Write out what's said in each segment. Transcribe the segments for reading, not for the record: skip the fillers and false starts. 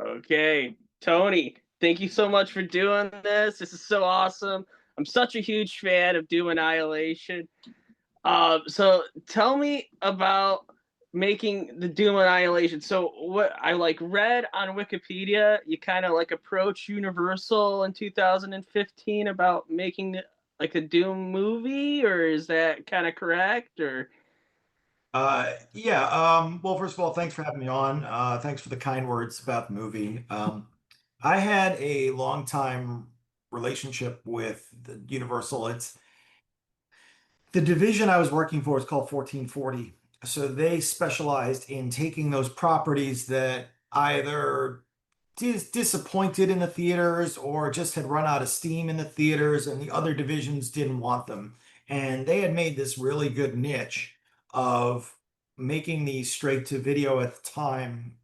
Okay, Tony, thank you so much for doing this. This is so awesome. I'm such a huge fan of Doom Annihilation. So tell me about making the Doom Annihilation. So what I like read on Wikipedia, you kind of like approach Universal in 2015 about making like a Doom movie, or is that kind of correct? Or Yeah. Well, first of all, thanks for having me on. Thanks for the kind words about the movie. I had a long time relationship with the Universal. It's the division I was working for is called 1440. So they specialized in taking those properties that either disappointed in the theaters or just had run out of steam in the theaters and the other divisions didn't want them. And they had made this really good niche of making these straight to video at the time,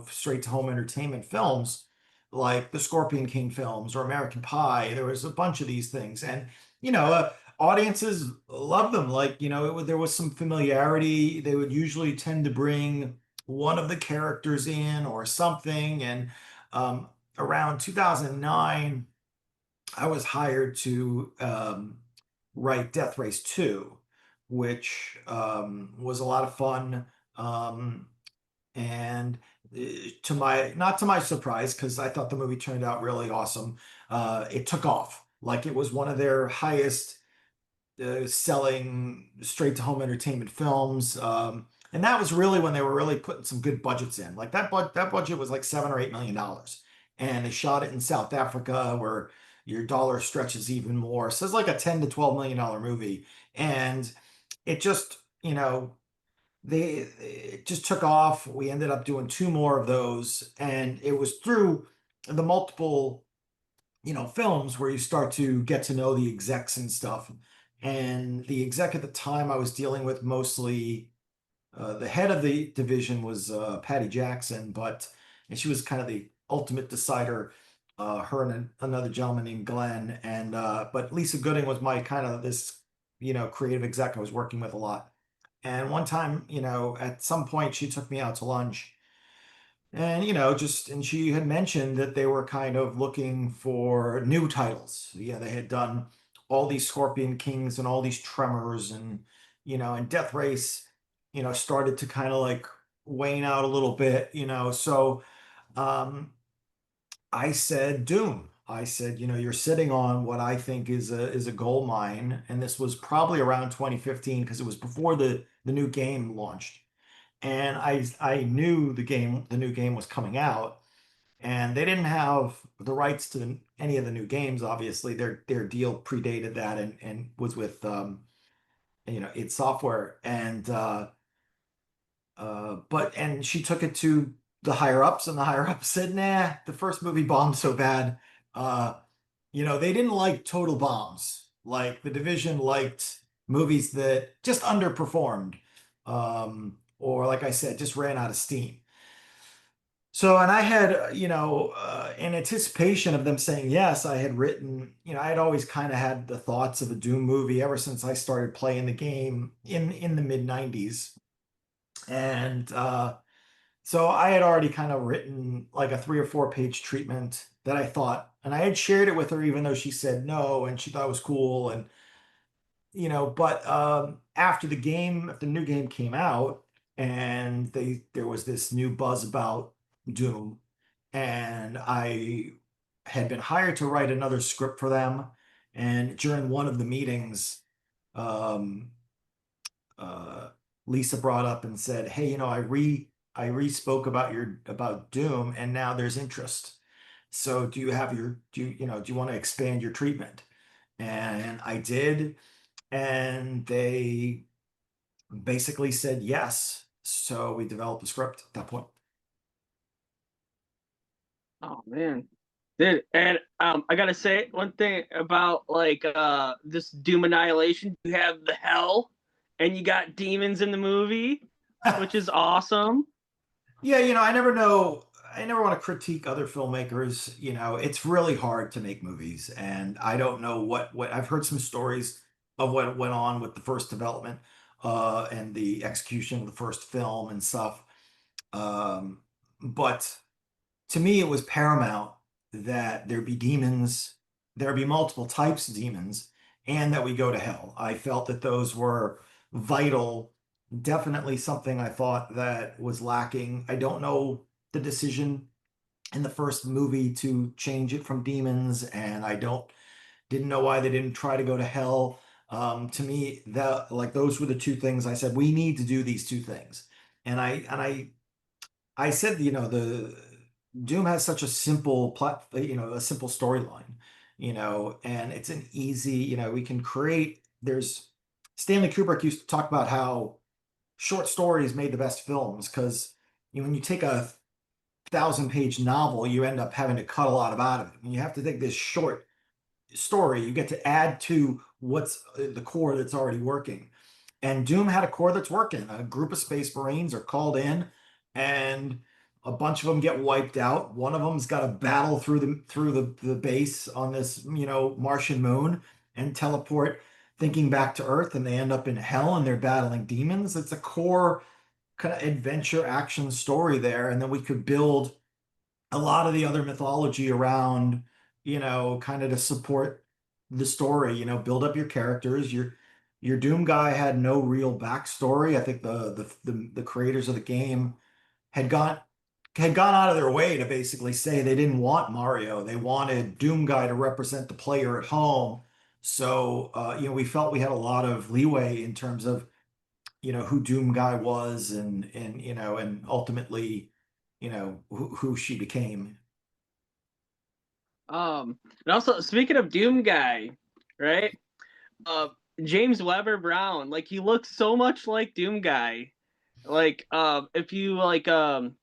straight to home entertainment films like the Scorpion King films or American Pie. There was a bunch of these things. And, audiences loved them. Like, there was some familiarity. They would usually tend to bring one of the characters in or something. And um, around 2009, I was hired to write Death Race 2, which was a lot of fun. Um, and to my, not to my surprise, because I thought the movie turned out really awesome, it took off. Like it was one of their highest selling straight to home entertainment films. And that was really when they were really putting some good budgets in. Like that budget was like $7 or $8 million. And they shot it in South Africa where your dollar stretches even more. So it's like a 10 to $12 million movie. And it just, it just took off. We ended up doing two more of those. And it was through the multiple films where you start to get to know the execs and stuff. And the exec at the time I was dealing with mostly, the head of the division was Patty Jackson, and she was kind of the ultimate decider. Her and another gentleman named Glenn, and but Lisa Gooding was my kind of this, creative exec I was working with a lot. And one time, at some point, she took me out to lunch and, and she had mentioned that they were kind of looking for new titles. Yeah, they had done all these Scorpion Kings and all these Tremors and Death Race, started to kind of like wane out a little bit, So um, I said, Doom. I said, you're sitting on what I think is a gold mine. And this was probably around 2015 because it was before the new game launched. And I knew the new game was coming out, and they didn't have the rights to any of the new games. Obviously, their deal predated that and was with id Software. And but she took it to the higher ups, and the higher ups said, "Nah, the first movie bombed so bad. Uh, they didn't like total bombs. Like the division liked movies that just underperformed, or like I said, just ran out of steam." So, and I had, in anticipation of them saying yes, I had written, I had always kind of had the thoughts of a Doom movie ever since I started playing the game in the mid 90s. And so I had already kind of written like a 3 or 4 page treatment that I thought, and I had shared it with her, even though she said no, and she thought it was cool. And, but after the new game came out, and there was this new buzz about Doom, and I had been hired to write another script for them. And during one of the meetings, um, uh, Lisa brought up and said, "Hey, I spoke about Doom, and now there's interest. So do you want to expand your treatment?" And I did, and they basically said yes. So we developed a script at that point. oh man, dude, and I gotta say one thing about like this Doom Annihilation. You have the hell, and you got demons in the movie, which is awesome. Yeah, I never know. I never want to critique other filmmakers. It's really hard to make movies, and I don't know what I've heard some stories of what went on with the first development, and the execution of the first film and stuff. But to me, it was paramount that there be demons, there be multiple types of demons, and that we go to hell. I felt that those were vital, definitely something I thought that was lacking. I don't know the decision in the first movie to change it from demons, and I don't didn't know why they didn't try to go to hell. To me, that like those were the two things I said we need to do these two things, and I said, the Doom has such a simple a simple storyline, and it's an easy, we can create. There's Stanley Kubrick used to talk about how short stories made the best films because when you take a 1,000-page novel, you end up having to cut a lot out of it. And you have to take this short story, you get to add to what's the core that's already working. And Doom had a core that's working. A group of Space Marines are called in, and a bunch of them get wiped out. One of them's got to battle through the base on this, Martian moon and teleport, thinking back to Earth, and they end up in hell and they're battling demons. It's a core kind of adventure action story there, and then we could build a lot of the other mythology around, kind of to support the story, build up your characters. Your Doom guy had no real backstory. I think the creators of the game had gone had gone out of their way to basically say they didn't want Mario. They wanted Doom guy to represent the player at home. So we felt we had a lot of leeway in terms of who Doom Guy was and ultimately who she became. And also speaking of Doom Guy, right? Uh, James Weber Brown, like he looks so much like Doom Guy. Like, if you like, kind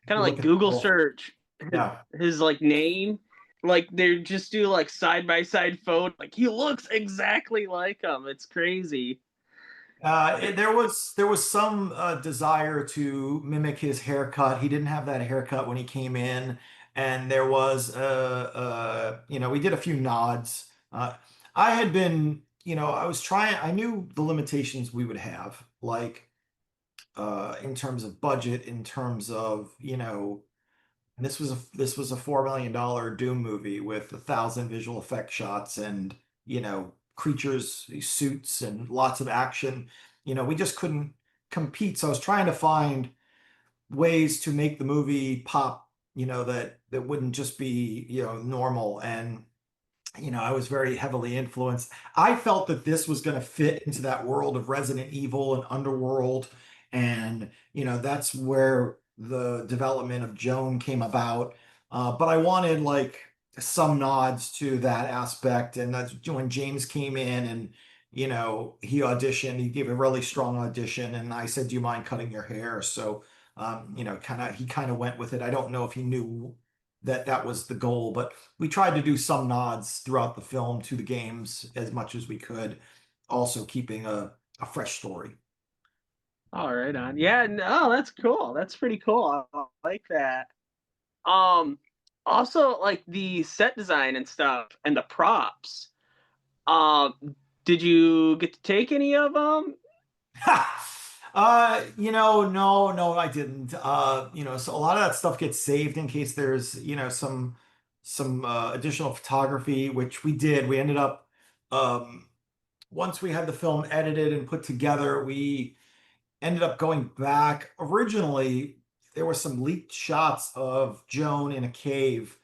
You of look like at Google both. search Yeah. his like name, like they just do like side by side photo. Like he looks exactly like him. It's crazy. There was some desire to mimic his haircut. He didn't have that haircut when he came in, and there was we did a few nods. I had been, I was trying. I knew the limitations we would have, like in terms of budget, in terms of and this was a $4 million Doom movie with 1,000 visual effect shots and creatures, these suits, and lots of action. We just couldn't compete. So I was trying to find ways to make the movie pop. That wouldn't just be normal. And I was very heavily influenced. I felt that this was going to fit into that world of Resident Evil and Underworld. And, that's where the development of Joan came about. But I wanted like some nods to that aspect. And that's when James came in and, he auditioned, he gave a really strong audition. And I said, "Do you mind cutting your hair?" So, he kind of went with it. I don't know if he knew that that was the goal, but we tried to do some nods throughout the film to the games as much as we could, also keeping a fresh story. All right, on. Yeah, no, that's cool. That's pretty cool. I like that. Um, Also like the set design and stuff and the props. Did you get to take any of them? No, I didn't. So a lot of that stuff gets saved in case there's, some additional photography, which we did. We ended up once we had the film edited and put together, we ended up going back. Originally, there were some leaked shots of Joan in a cave,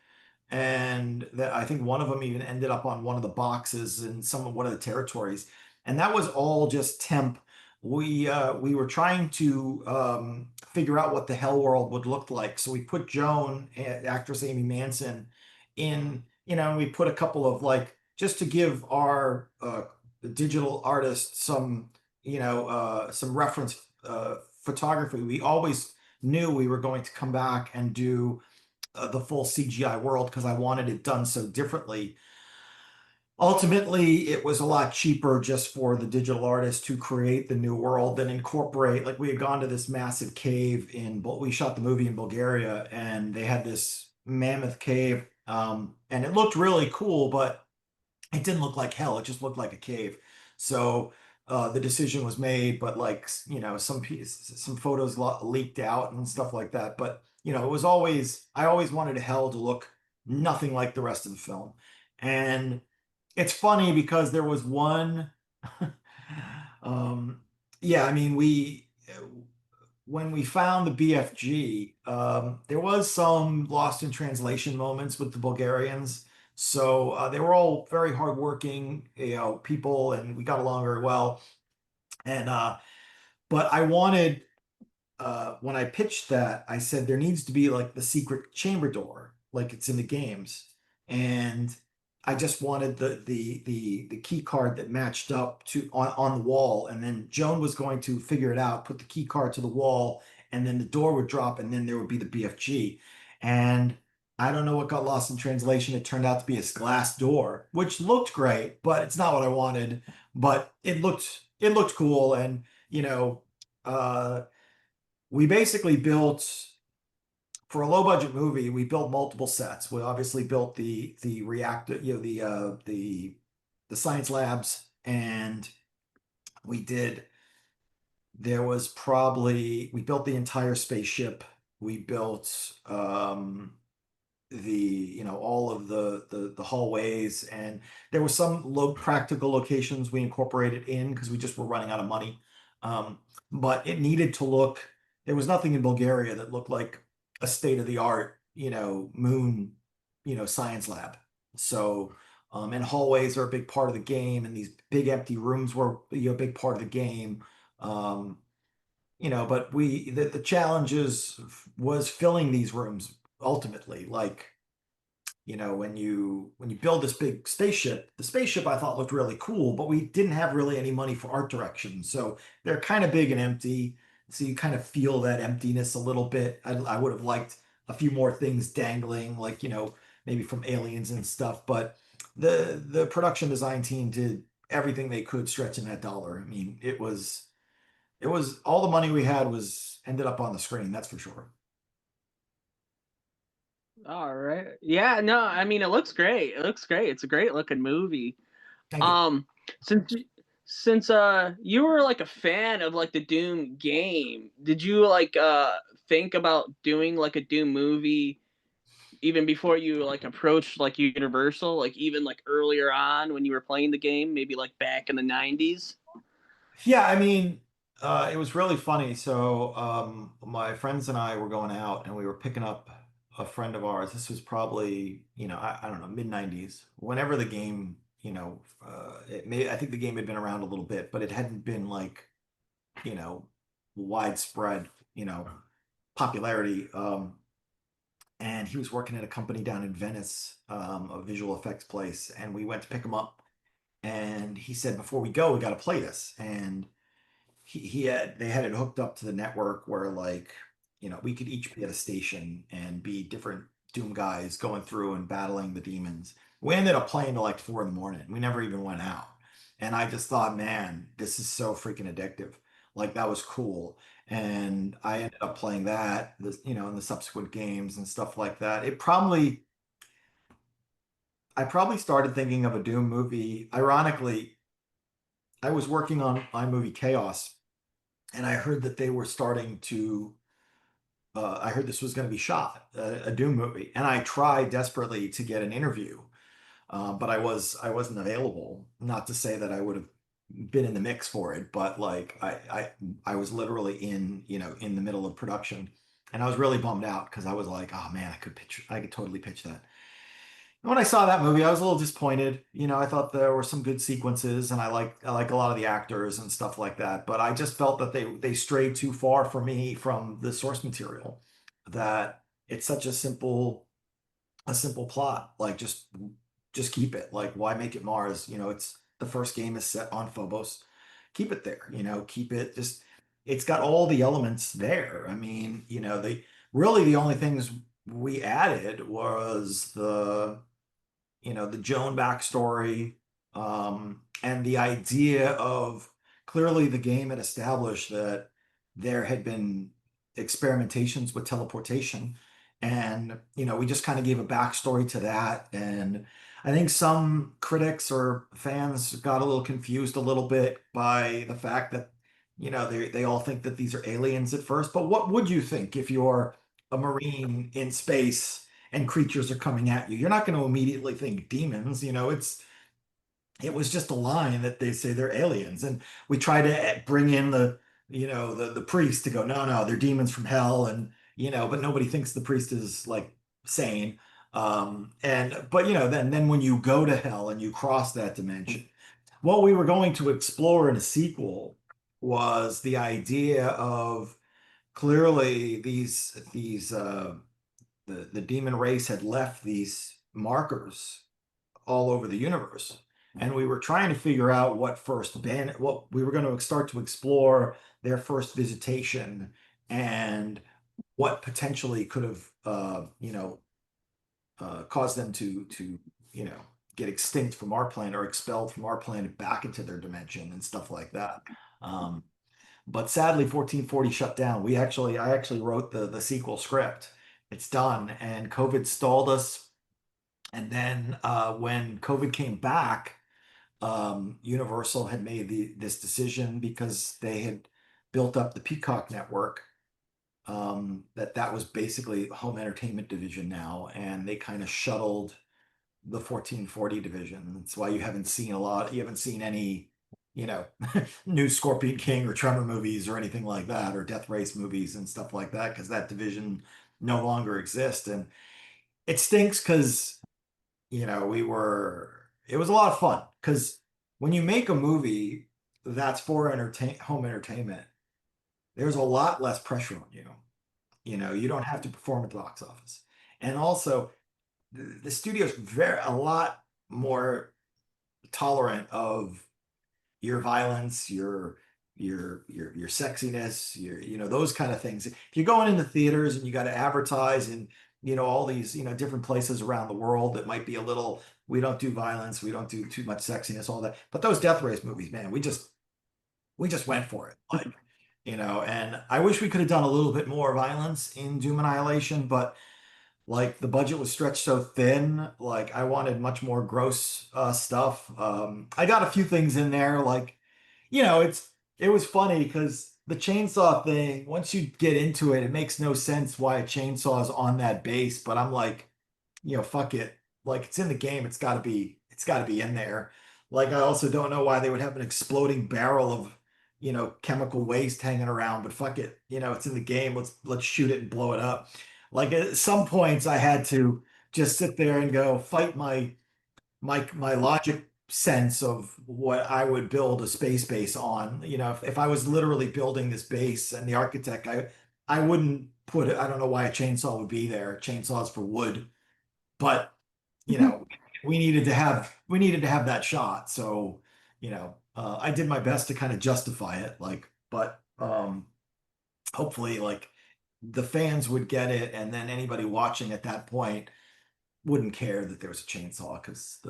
and that I think one of them even ended up on one of the boxes in one of the territories, and that was all just temp. We were trying to figure out what the Hell World would look like, so we put Joan, actress Amy Manson, in, and we put a couple of like just to give our digital artists some reference photography. We always knew we were going to come back and do the full CGI world because I wanted it done so differently. Ultimately, it was a lot cheaper just for the digital artist to create the new world than incorporate. Like we had gone to this massive cave we shot the movie in Bulgaria, and they had this mammoth cave, and it looked really cool, but it didn't look like hell. It just looked like a cave. So the decision was made, but like, some photos leaked out and stuff like that. But it was always I always wanted Hell to look nothing like the rest of the film. And it's funny because there was one um yeah, I mean, we when we found the BFG, there was some lost in translation moments with the Bulgarians. So they were all very hardworking, people, and we got along very well. And but I wanted when I pitched that, I said there needs to be like the secret chamber door, like it's in the games, and I just wanted the key card that matched up to on the wall, and then Joan was going to figure it out, put the key card to the wall, and then the door would drop, and then there would be the BFG, and I don't know what got lost in translation. It turned out to be a glass door, which looked great, but it's not what I wanted. But it looked cool, and you know. We basically built for a low budget movie. We built multiple sets. We obviously built the reactor, the science labs, and we did. There was probably we built the entire spaceship. We built the all of the hallways, and there were some low practical locations we incorporated in because we just were running out of money. But it needed to look. There was nothing in Bulgaria that looked like a state of the art, moon, science lab. So and hallways are a big part of the game, and these big empty rooms were a big part of the game. um but the challenges was filling these rooms ultimately. Like, when you build this big spaceship, the spaceship I thought looked really cool, but we didn't have really any money for art direction. So they're kind of big and empty. So you kind of feel that emptiness a little bit. I would have liked a few more things dangling, like, maybe from aliens and stuff. But the production design team did everything they could stretching that dollar. I mean, it was all the money we had was ended up on the screen, that's for sure. All right. Yeah, no, I mean it looks great. It looks great. It's a great looking movie. Thank you. Um since you were like a fan of like the Doom game, did you like think about doing like a Doom movie even before you like approached like Universal, like even like earlier on when you were playing the game, maybe like back in the 90s? Yeah, I mean, it was really funny. So, my friends and I were going out and we were picking up a friend of ours. This was probably, I don't know, mid 90s. Whenever the game, I think the game had been around a little bit, but it hadn't been like, you know, widespread, popularity. And he was working at a company down in Venice, a visual effects place, and we went to pick him up. And he said, before we go, we got to play this. And they had it hooked up to the network where, like, we could each be at a station and be different Doom guys going through and battling the demons. We ended up playing till like 4 in the morning. We never even went out. And I just thought, man, this is so freaking addictive. Like, that was cool. And I ended up playing that, in the subsequent games and stuff like that. I probably started thinking of a Doom movie. Ironically, I was working on my movie Chaos, and I heard that they were starting to. I heard this was going to be shot, a Doom movie, and I tried desperately to get an interview, but I wasn't available. Not to say that I would have been in the mix for it, but like I was literally in the middle of production, and I was really bummed out because I was like, oh man, I could totally pitch that. When I saw that movie, I was a little disappointed. I thought there were some good sequences, and I like a lot of the actors and stuff like that. But I just felt that they strayed too far for me from the source material. That it's such a simple plot. Like, just keep it. Like, why make it Mars? It's the first game is set on Phobos. Keep it there. Keep it just. It's got all the elements there. I mean, the only things we added was the Joan backstory, and the idea of clearly the game had established that there had been experimentations with teleportation, And, we just kind of gave a backstory to that. And I think some critics or fans got a little confused a little bit by the fact that, they all think that these are aliens at first. But what would you think if you're a Marine in space and creatures are coming at you? You're not going to immediately think demons, it was just a line that they say they're aliens. And we try to bring in the priest to go, no, no, they're demons from hell. And, but nobody thinks the priest is like sane. But then when you go to hell and you cross that dimension, what we were going to explore in a sequel was the idea of clearly the demon race had left these markers all over the universe. And we were trying to figure out what we were going to start to explore their first visitation and what potentially could have, caused them to, you know, get extinct from our planet or expelled from our planet back into their dimension and stuff like that. Um, but sadly, 1440 shut down. I actually wrote the sequel script. It's done, and COVID stalled us. And then when COVID came back, Universal had made this decision because they had built up the Peacock network. That was basically home entertainment division now, and they kind of shuttled the 1440 division. That's why you haven't seen any, you know, new Scorpion King or Tremor movies or anything like that, or Death Race movies and stuff like that, because that division no longer exists. And it stinks because, it was a lot of fun because when you make a movie that's for home entertainment, there's a lot less pressure on you. You don't have to perform at the box office. And also, the studio's a lot more tolerant of your violence, your sexiness, those kind of things. If you're going into theaters and you got to advertise and all these different places around the world that might be a little, we don't do violence, we don't do too much sexiness, all that. But those Death Race movies, man, we just went for it. Like, and I wish we could have done a little bit more violence in Doom Annihilation, but like the budget was stretched so thin, like I wanted much more gross stuff. I got a few things in there, like, it was funny because the chainsaw thing, once you get into it, it makes no sense why a chainsaw is on that base, but I'm like, fuck it. Like it's in the game, it's gotta be in there. Like I also don't know why they would have an exploding barrel of, chemical waste hanging around, but fuck it. It's in the game. Let's shoot it and blow it up. Like at some points I had to just sit there and go fight my logic sense of what I would build a space base on. If I was literally building this base and the architect, I wouldn't put it, I don't know why a chainsaw would be there. Chainsaws for wood, but you know, we needed to have that shot. So, I did my best to kind of justify it, like, but hopefully like the fans would get it, and then anybody watching at that point wouldn't care that there was a chainsaw because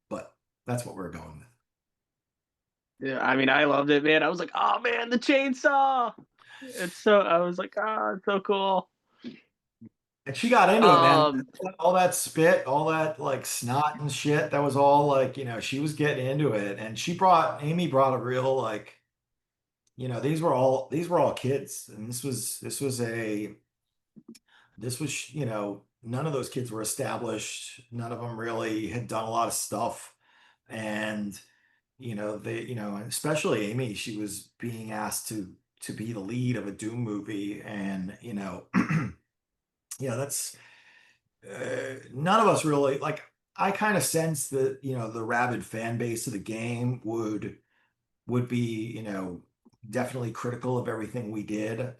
but that's what we're going with. Yeah, I mean, I loved it, man. I was like, oh man, the chainsaw. I was like, ah, it's so cool. And she got into it, man. Um, All that spit, all that like snot and shit, that was all like, she was getting into it. And Amy brought a real like, these were all kids. And none of those kids were established. None of them really had done a lot of stuff. And, especially Amy, she was being asked to be the lead of a Doom movie. And, that's none of us really like. I kind of sense that the rabid fan base of the game would be definitely critical of everything we did.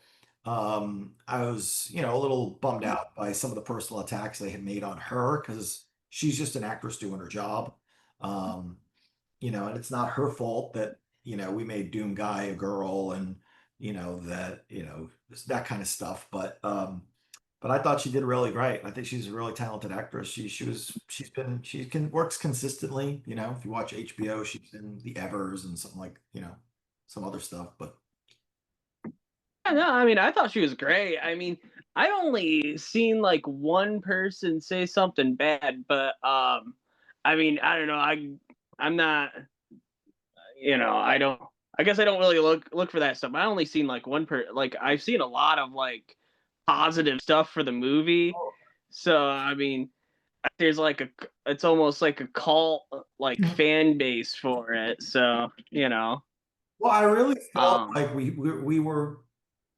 I was a little bummed out by some of the personal attacks they had made on her because she's just an actress doing her job. Um, and it's not her fault that we made Doom Guy a girl and that that kind of stuff. But I thought she did really great. I think she's a really talented actress. Works consistently. If you watch HBO, she's in The Evers and something like some other stuff. But no, I mean, I thought she was great. I mean, I only seen like one person say something bad, but I mean, I don't know. I'm not, I don't. I guess I don't really look for that stuff. I only seen like like I've seen a lot of like positive stuff for the movie. So I mean, there's like it's almost like a cult like fan base for it. So Well, I really felt um, like we were,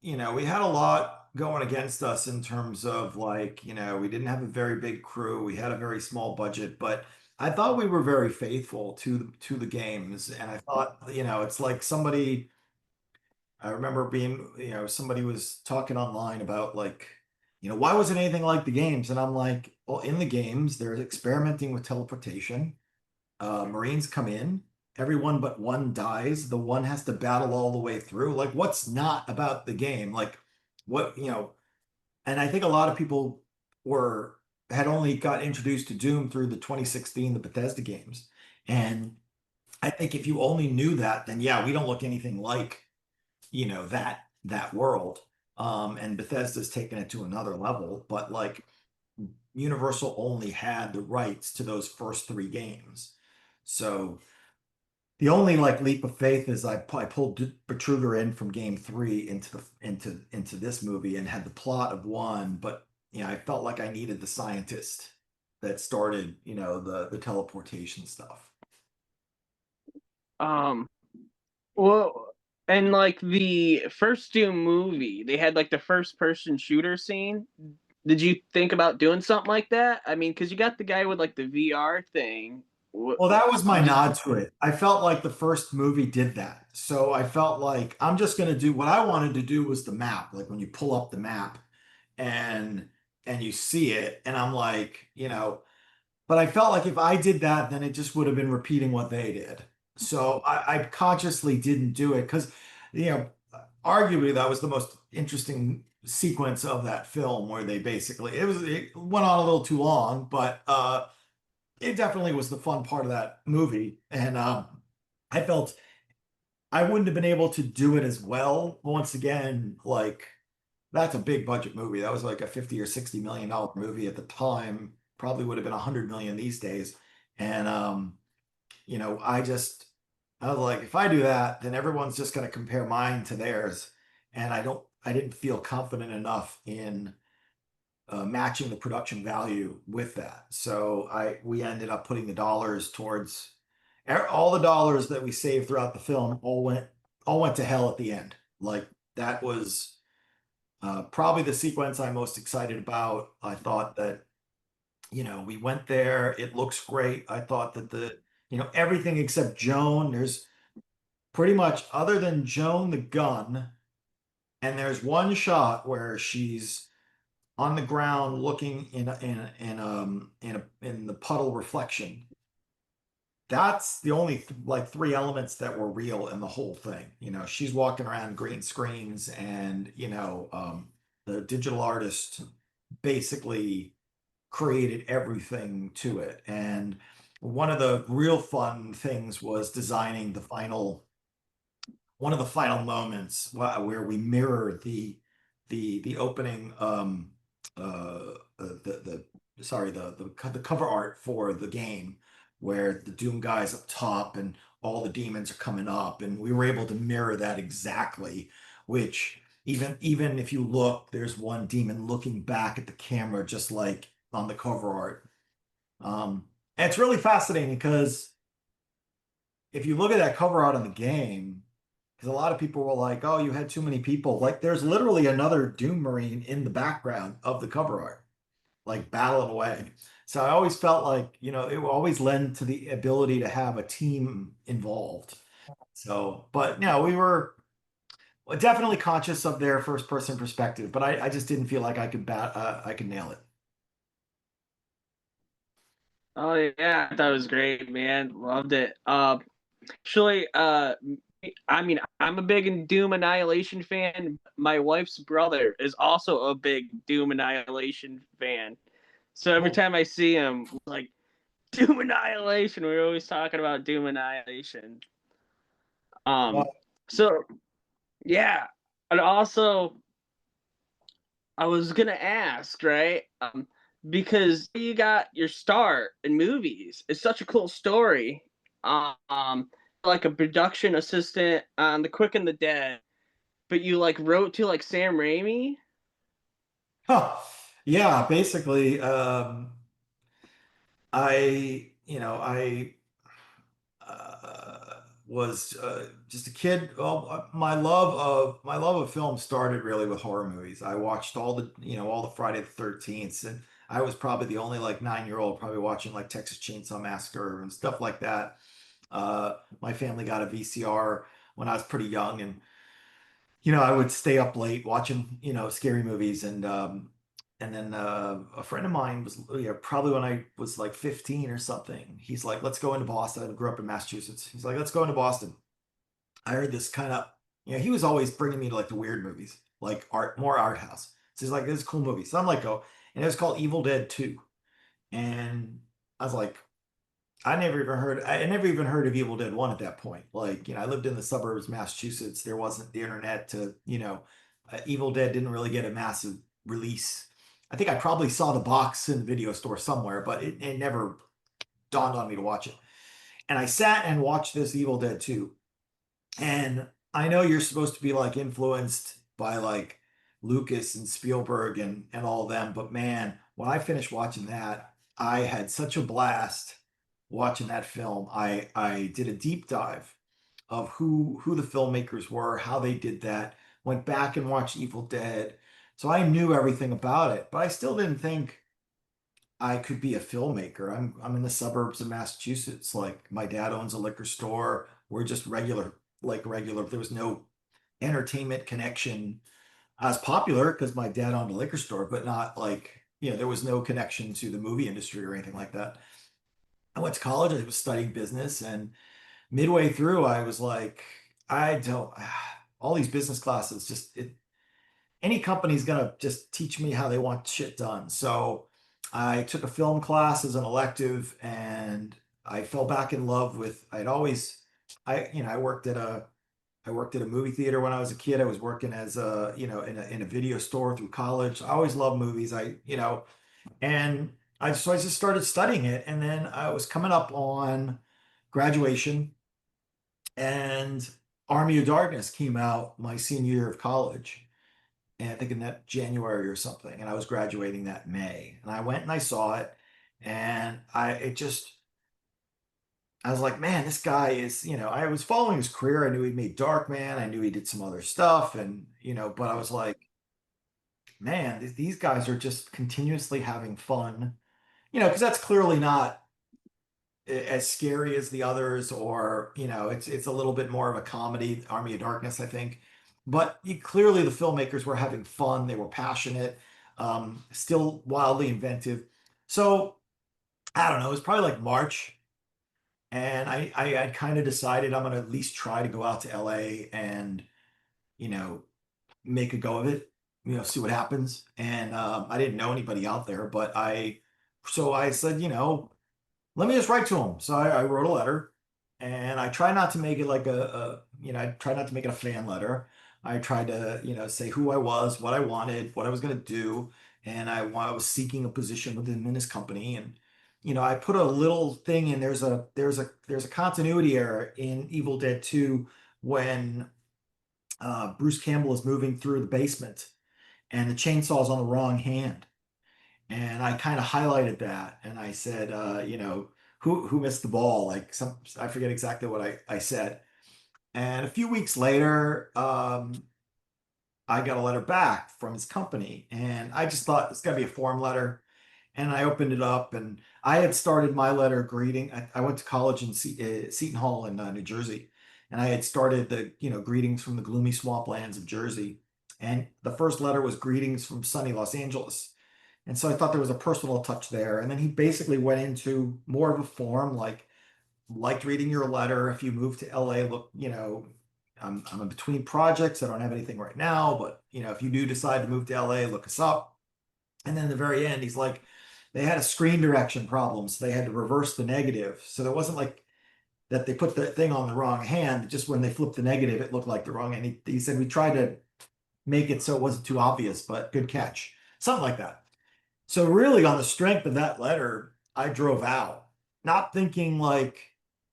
we had a lot going against us in terms of like, we didn't have a very big crew. We had a very small budget, but I thought we were very faithful to the games. And I thought, it's like somebody, I remember being, somebody was talking online about like, why wasn't anything like the games? And I'm like, well, in the games, they're experimenting with teleportation. Marines come in, everyone but one dies. The one has to battle all the way through. Like, what's not about the game? Like, what, and I think a lot of people were had only got introduced to Doom through the 2016, the Bethesda games. And I think if you only knew that, then yeah, we don't look anything like, that world. And Bethesda's taken it to another level, but like Universal only had the rights to those first three games. So the only like leap of faith is I pulled Betruger in from game three into this movie and had the plot of one, but I felt like I needed the scientist that started, the teleportation stuff. um, well, and like the first Doom movie, they had like the first person shooter scene. Did you think about doing something like that? I mean, because you got the guy with like the VR thing. What, Well, that was my did, nod to it. I felt like the first movie did that. So I felt like I'm just going to do what I wanted to do was the map. Like when you pull up the map and you see it and I'm like, but I felt like if I did that, then it just would have been repeating what they did. So I consciously didn't do it because, you know, arguably that was the most interesting sequence of that film where they basically it went on a little too long, but it definitely was the fun part of that movie. And I felt I wouldn't have been able to do it as well. Once again, like that's a big budget movie. That was like a 50 or 60 million dollar movie at the time. Probably would have been 100 million these days. And I was like, if I do that, then everyone's just going to compare mine to theirs. And I didn't feel confident enough in matching the production value with that. So we ended up putting the dollars towards all the dollars that we saved throughout the film all went to hell at the end. Like that was probably the sequence I'm most excited about. I thought that, we went there. It looks great. I thought that everything except Joan, there's pretty much other than Joan the gun, and there's one shot where she's on the ground looking in the puddle reflection. That's the only like three elements that were real in the whole thing. She's walking around green screens and, the digital artist basically created everything to it. And one of the real fun things was designing one of the final moments where we mirrored the opening the sorry the cover art for the game where the Doom guy's up top and all the demons are coming up, and we were able to mirror that exactly, which even if you look, there's one demon looking back at the camera just like on the cover art. And it's really fascinating because if you look at that cover art in the game, because a lot of people were like, "Oh, you had too many people." Like, there's literally another Doom Marine in the background of the cover art, like battling away. So I always felt like, it will always lend to the ability to have a team involved. So, but we were definitely conscious of their first person perspective, but I just didn't feel like I could nail it. oh yeah, that was great, man. Loved it. Actually, I mean, I'm a big Doom Annihilation fan. My wife's brother is also a big Doom Annihilation fan. So every Cool. time I see him, like Doom Annihilation, we're always talking about Doom Annihilation. Um, Well, so yeah, and also I was gonna ask, right? Because you got your start in movies. It's such a cool story. Like a production assistant on The Quick and the Dead, but you like wrote to like Sam Raimi. Huh. Yeah, basically, I was just a kid. Well, my love of film started really with horror movies. I watched all the Friday the 13th, and I was probably the only like 9-year old probably watching like Texas Chainsaw Massacre and stuff like that. My family got a VCR when I was pretty young, and I would stay up late watching, scary movies. And then a friend of mine was, probably when I was like 15 or something. He's like, let's go into Boston. I grew up in Massachusetts. He's like, let's go into Boston. I heard this kind of, he was always bringing me to like the weird movies, like more art house. So he's like, this is a cool movie. So I'm like, go. And it was called Evil Dead 2. And I was like, I never even heard of Evil Dead 1 at that point. Like, I lived in the suburbs of Massachusetts. There wasn't the internet to, Evil Dead didn't really get a massive release. I think I probably saw the box in the video store somewhere, but it never dawned on me to watch it. And I sat and watched this Evil Dead 2. And I know you're supposed to be like influenced by like Lucas and Spielberg and all of them, but man, when I finished watching that, I had such a blast watching that film. I did a deep dive of who the filmmakers were, how they did that, went back and watched Evil Dead. So I knew everything about it, but I still didn't think I could be a filmmaker. I'm in the suburbs of Massachusetts. Like my dad owns a liquor store. We're just regular. There was no entertainment connection. I was popular because my dad owned a liquor store, but not like, there was no connection to the movie industry or anything like that. I went to college. I was studying business, and midway through, I was like, I don't. All these business classes, any company's gonna just teach me how they want shit done. So I took a film class as an elective, and I fell back in love with. I'd always, I worked at a movie theater when I was a kid. I was working as in a video store through college. I always loved movies. And I just started studying it, and then I was coming up on graduation, and Army of Darkness came out my senior year of college, and I think in that January or something, and I was graduating that May, and I went and I saw it, and I was like, man, this guy is, I was following his career. I knew he made Darkman. I knew he did some other stuff. And, but I was like, man, these guys are just continuously having fun, because that's clearly not as scary as the others, or, it's a little bit more of a comedy, Army of Darkness, I think. But clearly the filmmakers were having fun. They were passionate, still wildly inventive. So I don't know, it was probably like March. And I kind of decided I'm going to at least try to go out to LA and, you know, make a go of it, see what happens. And I didn't know anybody out there, but so I said, let me just write to him. So I wrote a letter, and I try not to make it like I try not to make it a fan letter. I tried to, say who I was, what I wanted, what I was going to do. And I was seeking a position within his company. And, I put a little thing in. There's a continuity error in Evil Dead 2 when Bruce Campbell is moving through the basement and the chainsaw's on the wrong hand. And I kind of highlighted that, and I said, who missed the ball? Like I forget exactly what I said. And a few weeks later, I got a letter back from his company, and I just thought it's got to be a form letter. And I opened it up, and I had started my letter greeting. I went to college in Seton Hall in New Jersey, and I had started the greetings from the gloomy swamplands of Jersey. And the first letter was greetings from sunny Los Angeles. And so I thought there was a personal touch there. And then he basically went into more of a form, like, liked reading your letter. If you move to LA, look, I'm in between projects. I don't have anything right now, but if you do decide to move to LA, look us up. And then at the very end, he's like, they had a screen direction problem, so they had to reverse the negative. So there wasn't like that they put the thing on the wrong hand. Just when they flipped the negative, it looked like the wrong hand. He said we tried to make it so it wasn't too obvious, but good catch. Something like that. So really on the strength of that letter, I drove out, not thinking like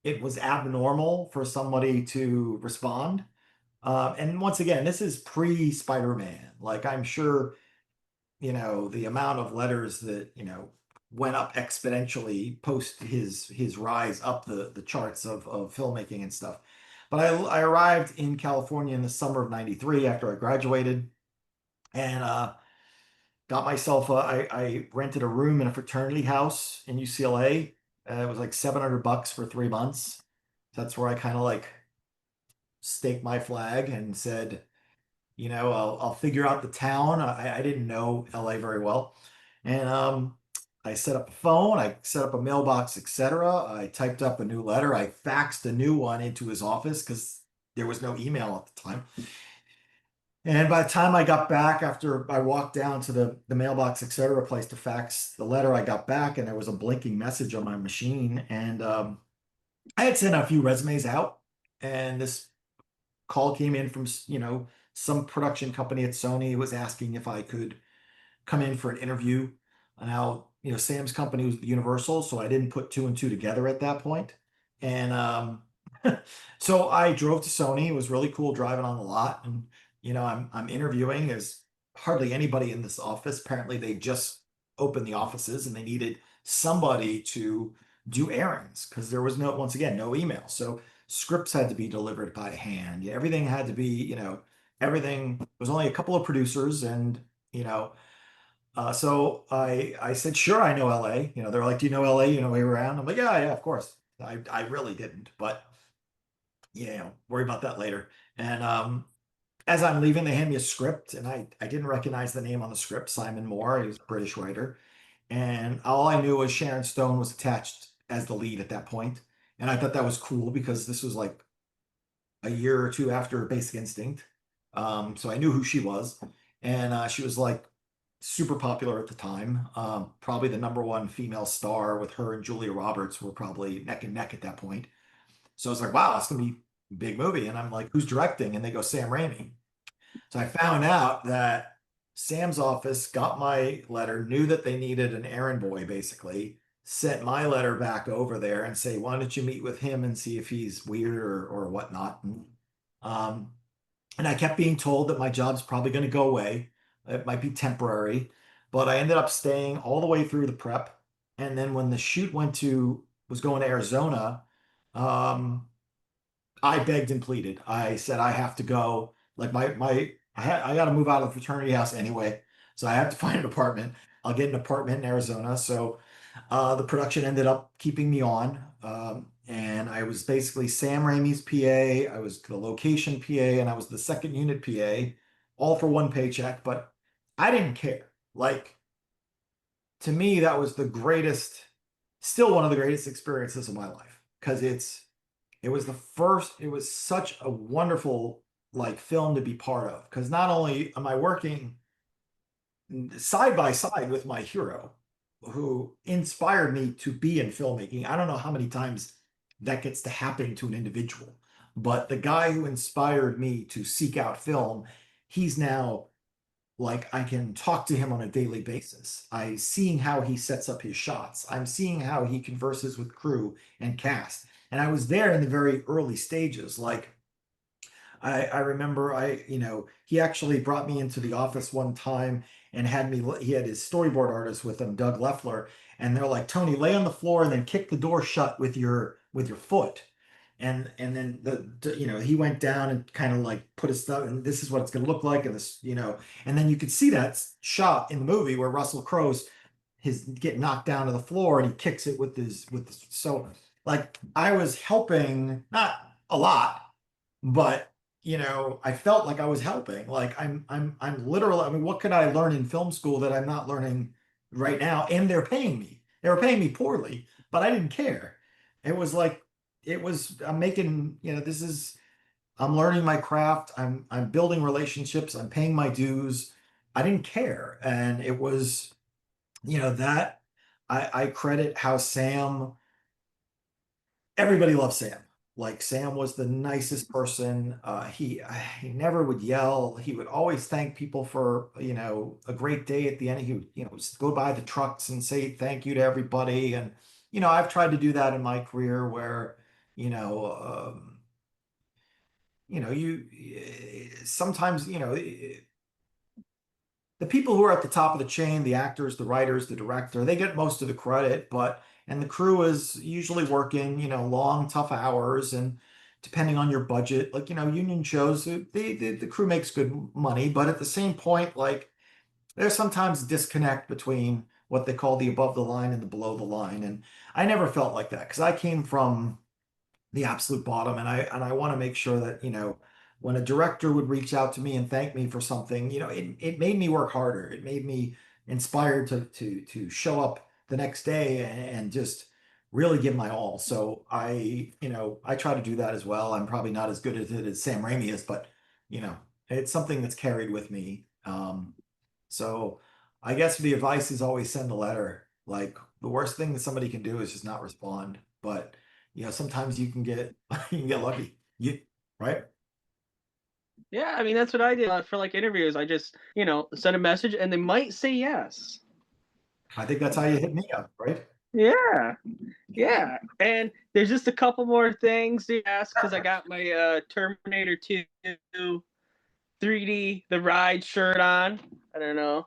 it was abnormal for somebody to respond. And once again, this is pre-Spider-Man. Like I'm sure, the amount of letters that, went up exponentially post his rise up the charts of filmmaking and stuff. But I arrived in California in the summer of '93 after I graduated, and got myself I rented a room in a fraternity house in UCLA. It was like $700 for 3 months. That's where I kind of like staked my flag and said, I'll figure out the town. I didn't know LA very well. And I set up a phone, I set up a mailbox, etc. I typed up a new letter. I faxed a new one into his office because there was no email at the time. And by the time I got back, after I walked down to the mailbox, etc., place to fax the letter, I got back and there was a blinking message on my machine. And I had sent a few resumes out, and this call came in from, some production company at Sony was asking if I could come in for an interview. Now, Sam's company was Universal, so I didn't put two and two together at that point. And so I drove to Sony. It was really cool driving on the lot. And, I'm interviewing. There's hardly anybody in this office. Apparently, they just opened the offices and they needed somebody to do errands because there was once again, no email. So scripts had to be delivered by hand. Yeah, everything had to be, everything was only a couple of producers and, you know, so I said, sure, I know LA. They're like, do you know LA? You know way around? I'm like, yeah, yeah, of course. I really didn't, but worry about that later. And as I'm leaving, they hand me a script, and I didn't recognize the name on the script, Simon Moore. He was a British writer, and all I knew was Sharon Stone was attached as the lead at that point, and I thought that was cool because this was like a year or two after Basic Instinct. So I knew who she was, and she was like super popular at the time. Probably the number one female star with her and Julia Roberts were probably neck and neck at that point. So I was like, wow, it's gonna be a big movie. And I'm like, who's directing? And they go, Sam Raimi. So I found out that Sam's office got my letter, knew that they needed an errand boy, basically, sent my letter back over there and say, why don't you meet with him and see if he's weird or whatnot. Um, and I kept being told that my job's probably going to go away. It might be temporary, but I ended up staying all the way through the prep. And then when the shoot was going to Arizona, um, I begged and pleaded. I said I have to go. Like I got to move out of the fraternity house anyway, so I have to find an apartment. I'll get an apartment in Arizona. So the production ended up keeping me on, and I was basically Sam Raimi's PA. I was the location PA, and I was the second unit PA, all for one paycheck. But I didn't care. Like to me, that was the greatest, still one of the greatest experiences of my life because it was such a wonderful like film to be part of because not only am I working side by side with my hero who inspired me to be in filmmaking. I don't know how many times that gets to happen to an individual, but the guy who inspired me to seek out film, he's now like I can talk to him on a daily basis. I seeing how he sets up his shots. I'm seeing how he converses with crew and cast. And I was there in the very early stages. Like I remember he actually brought me into the office one time and he had his storyboard artist with him, Doug Leffler, and they're like, Tony, lay on the floor and then kick the door shut with your foot. And then he went down and kind of like put his stuff, and this is what it's going to look like, and and then you could see that shot in the movie where Russell Crowe's his get knocked down to the floor and he kicks it so like I was helping, not a lot, but I felt like I was helping. Like I'm literally, I mean, what could I learn in film school that I'm not learning right now? And they're paying me. They were paying me poorly, but I didn't care. It was like I'm making, I'm learning my craft. I'm building relationships. I'm paying my dues. I didn't care. And it was, that I credit how everybody loves Sam. Like Sam was the nicest person. He never would yell. He would always thank people for, a great day at the end. He would, go by the trucks and say thank you to everybody. And, I've tried to do that in my career where, you know, sometimes, the people who are at the top of the chain, the actors, the writers, the director, they get most of the credit, and the crew is usually working, long, tough hours, and depending on your budget, like, union shows, the crew makes good money, but at the same point, like, there's sometimes a disconnect between what they call the above the line and the below the line. And I never felt like that because I came from the absolute bottom. And I want to make sure that, when a director would reach out to me and thank me for something, it made me work harder. It made me inspired to show up the next day and just really give my all. So I try to do that as well. I'm probably not as good at it as Sam Raimi is, but you know, it's something that's carried with me. So I guess the advice is always send a letter. Like the worst thing that somebody can do is just not respond. But sometimes you can get you can get lucky. Right? Yeah, I mean that's what I did for like interviews. I just send a message and they might say yes. I think that's how you hit me up, right? Yeah, yeah. And there's just a couple more things to ask because I got my Terminator 2 3D The Ride shirt on. I don't know.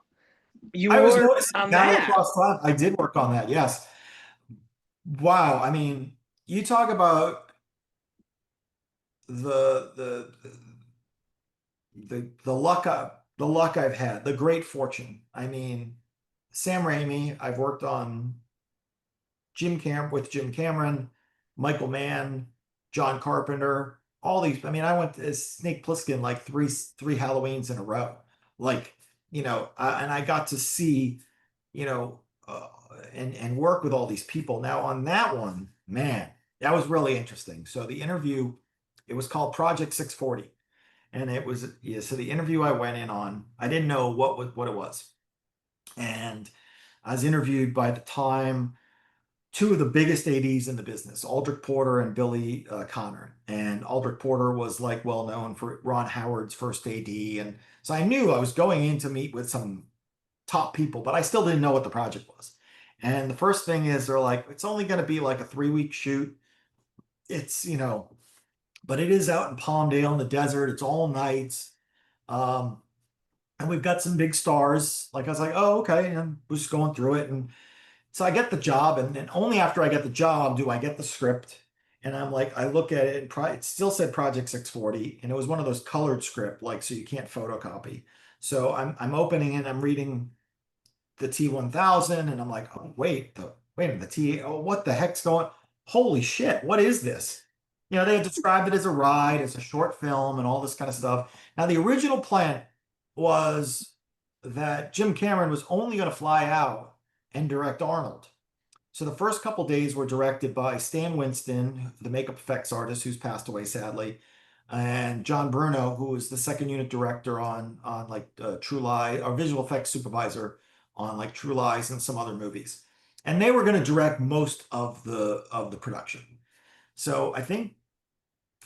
You I was worked noticing on that that. across time. I did work on that, yes. Wow. I mean, you talk about the the the luck I've had, the great fortune. I mean, Sam Raimi, I've worked on Jim Cameron, Michael Mann, John Carpenter, all these. I mean, I went to Snake Plissken like three Halloweens in a row. Like, and I got to see, you know, uh, and work with all these people. Now on that one, man, that was really interesting. So the interview, it was called Project 640. And it was, yeah, so the interview I went in on, I didn't know what it was. And I was interviewed by the time two of the biggest ADs in the business, Aldrich Porter and Billy Connor. And Aldrich Porter was like well known for Ron Howard's first AD. And so I knew I was going in to meet with some top people, but I still didn't know what the project was. And the first thing is they're like, it's only going to be like a 3 week shoot. It's, but it is out in Palmdale in the desert. It's all nights. Um, and we've got some big stars. Like I was like, oh, okay. And we're just going through it. And so I get the job, and only after I get the job do I get the script. And I'm like, I look at it, and it still said Project 640, and it was one of those colored script, like so you can't photocopy. So I'm opening it, I'm reading the T1000, and I'm like, oh wait a minute, the T, oh what the heck's going? Holy shit, what is this? They had described it as a ride, as a short film, and all this kind of stuff. Now the original plan was that Jim Cameron was only going to fly out and direct Arnold. So the first couple days were directed by Stan Winston, the makeup effects artist who's passed away sadly, and John Bruno, who was the second unit director on like True Lies, or visual effects supervisor on like True Lies and some other movies. And they were going to direct most of the production. So I think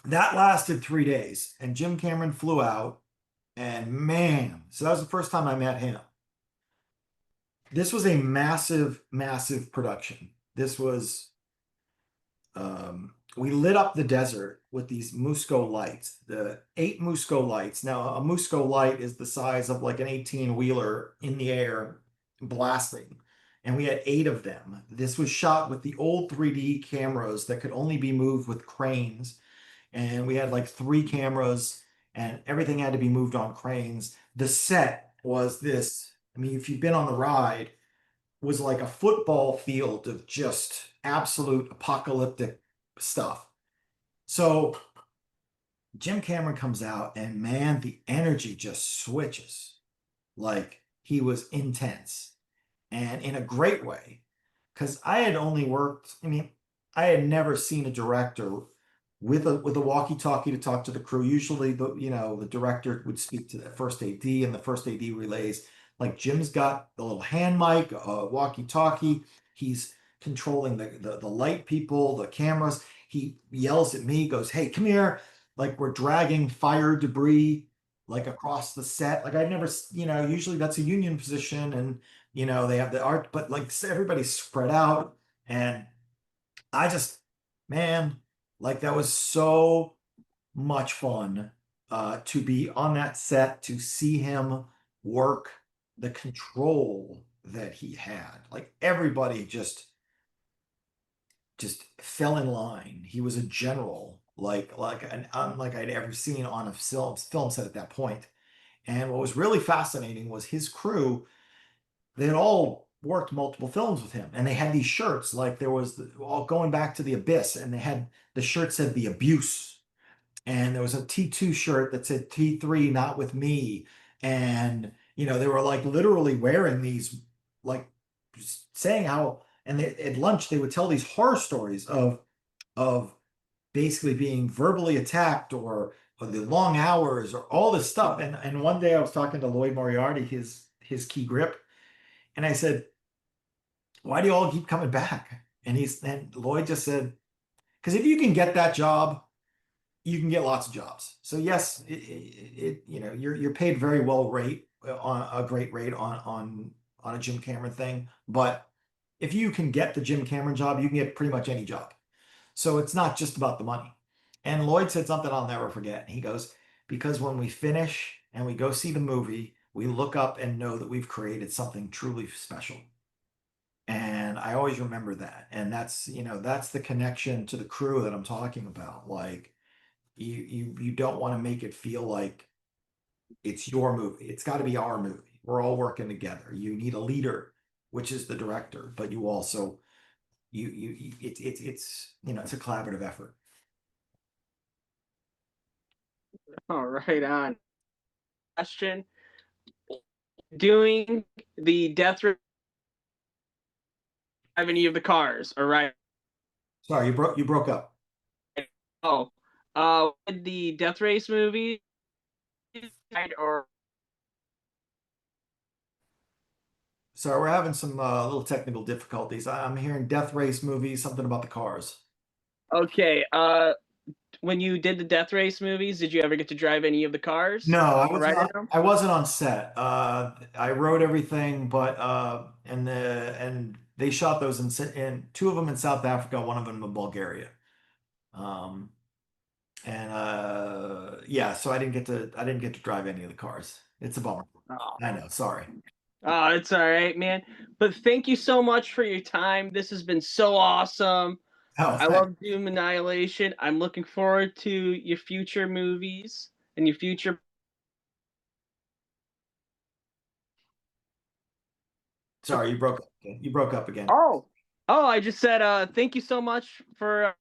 that lasted 3 days, and Jim Cameron flew out, and man, so that was the first time I met him. This was a massive, massive production. This was, we lit up the desert with these Musco lights, the 8 Musco lights. Now, a Musco light is the size of like an 18-wheeler in the air blasting. And we had 8 of them. This was shot with the old 3D cameras that could only be moved with cranes. And we had like 3 cameras, and everything had to be moved on cranes. The set was this. I mean, if you've been on the ride, was like a football field of just absolute apocalyptic stuff. So Jim Cameron comes out, and man, the energy just switches. Like he was intense and in a great way. Because I had only worked, I mean, I had never seen a director with a walkie-talkie to talk to the crew. Usually the director would speak to the first AD, and the first AD relays. Like Jim's got the little hand mic, walkie-talkie. He's controlling the light people, the cameras. he yells at me, goes, "Hey, come here!" Like we're dragging fire debris like across the set. Like I've never, usually that's a union position, and they have the art, but like everybody's spread out, and I just, man, like that was so much fun to be on that set, to see him work, the control that he had. Like everybody just fell in line. He was a general, unlike I'd ever seen on a film set at that point. And what was really fascinating was his crew. They had all worked multiple films with him, and they had these shirts. Like there was all going back to The Abyss, and they had the shirt said "The Abuse," and there was a T2 shirt that said T3, not with me. And they were like literally wearing these, like saying how, and at lunch they would tell these horror stories of basically being verbally attacked, or the long hours, or all this stuff. And one day I was talking to Lloyd Moriarty, his key grip, and I said, "Why do you all keep coming back?" And Lloyd just said, "Because if you can get that job, you can get lots of jobs." So yes, you're paid very well rate on a great rate on a Jim Cameron thing, but if you can get the Jim Cameron job, you can get pretty much any job. So it's not just about the money. And Lloyd said something I'll never forget. He goes, "Because when we finish and we go see the movie, we look up and know that we've created something truly special." And I always remember that. And that's the connection to the crew that I'm talking about. Like you don't want to make it feel like it's your movie. It's got to be our movie. We're all working together. You need a leader, which is the director, but you also it's a collaborative effort. All right, on question. Doing the death drive any of the cars, all right? Sorry, you broke up. Oh, the Death Race movie, or Sorry, we're having some little technical difficulties. I'm hearing Death Race movies, something about the cars. okay, when you did the Death Race movies, did you ever get to drive any of the No, cars I or was ride in not. them? I wasn't on set. I wrote everything, but and they shot those in two of them in South Africa, one of them in Bulgaria. Um, and yeah, so I didn't get to drive any of the cars. It's a bummer. Oh. I know. Sorry. Oh, it's all right, man. But thank you so much for your time. This has been so awesome. Oh, I thanks. love Doom Annihilation. I'm looking forward to your future movies and your future. Sorry, you broke up again. You broke up again. Oh, oh! I just said thank you so much for.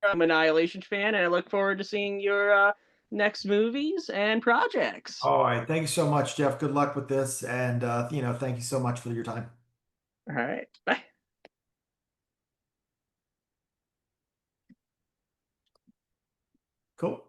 I'm an Annihilation fan, and I look forward to seeing your next movies and projects. All right. Thank you so much, Jeff. Good luck with this, and thank you so much for your time. All right, bye. Cool.